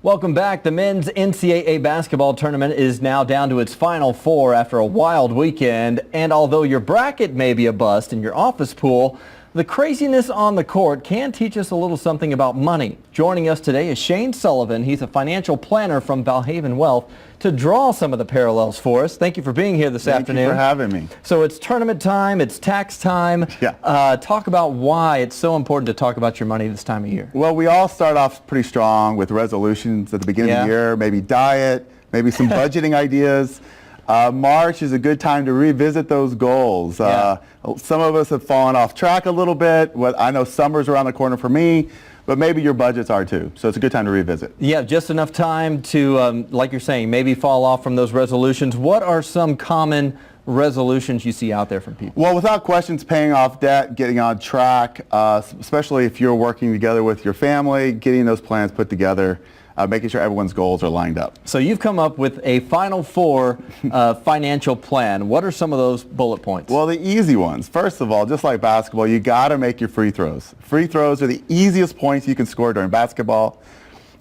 Welcome back. The men's NCAA basketball tournament is now down to its final four after a wild weekend. And although your bracket may be a bust in your office pool, the craziness on the court can teach us a little something about money. Joining us today is Shane Sullivan. He's a financial planner from Valhaven Wealth to draw some of the parallels for us. Thank you for being here this afternoon. Thank you for having me. So it's tournament time, it's tax time. Yeah. Talk about why it's so important to talk about your money this time of year. Well, we all start off pretty strong with resolutions at the beginning of the year, maybe diet, maybe some budgeting ideas. March is a good time to revisit those goals. Some of us have fallen off track a little bit. I know summer's around the corner for me, but maybe your budgets are too. So it's a good time to revisit. Yeah, just enough time to, like you're saying, maybe fall off from those resolutions. What are some common resolutions you see out there from people? Well, without questions, paying off debt, getting on track, especially if you're working together with your family, getting those plans put together. Making sure everyone's goals are lined up. So you've come up with a Final Four financial plan. What are some of those bullet points? Well, the easy ones. First of all, just like basketball, you got to make your free throws. Free throws are the easiest points you can score during basketball.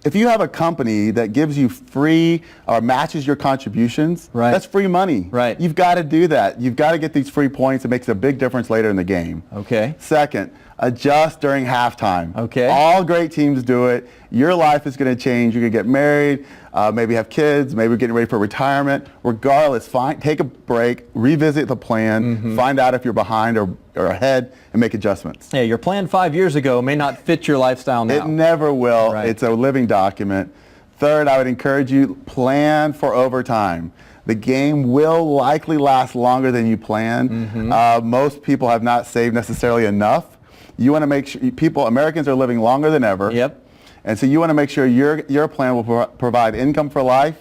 If you have a company that gives you free or matches your contributions, that's free money. Right. You've got to do that. You've got to get these free points. It makes a big difference later in the game. Okay. Second, adjust during halftime. Okay. All great teams do it. Your life is going to change. You're going to get married, maybe have kids, maybe getting ready for retirement. Regardless, take a break, revisit the plan, find out if you're behind or ahead, and make adjustments. Yeah, your plan 5 years ago may not fit your lifestyle now. It never will. Right. It's a living document. Third, I would encourage you, plan for overtime. The game will likely last longer than you plan. Most people have not saved necessarily enough. You want to make sure Americans are living longer than ever. Yep. And so you want to make sure your plan will provide income for life,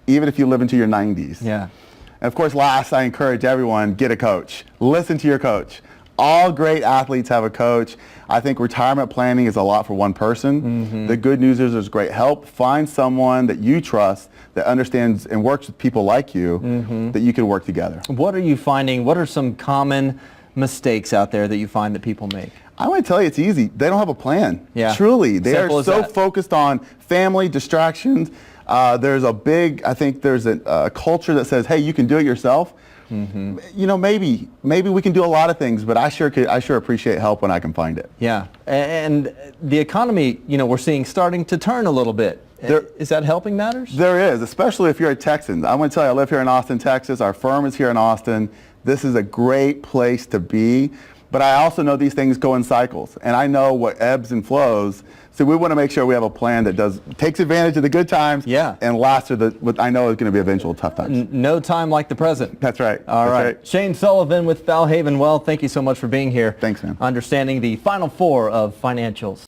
even if you live into your 90s. Yeah. And of course, last, I encourage everyone, get a coach. Listen to your coach. All great athletes have a coach. I think retirement planning is a lot for one person. The good news is there's great help. Find someone that you trust that understands and works with people like you that you can work together. What are you finding? What are some common mistakes out there that you find that people make? I want to tell you it's easy. They don't have a plan. Yeah. Truly. They are so focused on family, distractions. There's a culture that says, hey, you can do it yourself. You know, maybe we can do a lot of things, but I sure appreciate help when I can find it. Yeah. And the economy, we're seeing starting to turn a little bit. Is that helping matters? There is, especially if you're a Texan. I want to tell you, I live here in Austin, Texas. Our firm is here in Austin. This is a great place to be. But I also know these things go in cycles, and I know what ebbs and flows. So we want to make sure we have a plan that takes advantage of the good times and lasts through what I know is going to be eventual tough times. No time like the present. That's right. All right. Shane Sullivan with Valhaven Wealth, thank you so much for being here. Thanks, man. Understanding the Final Four of financials.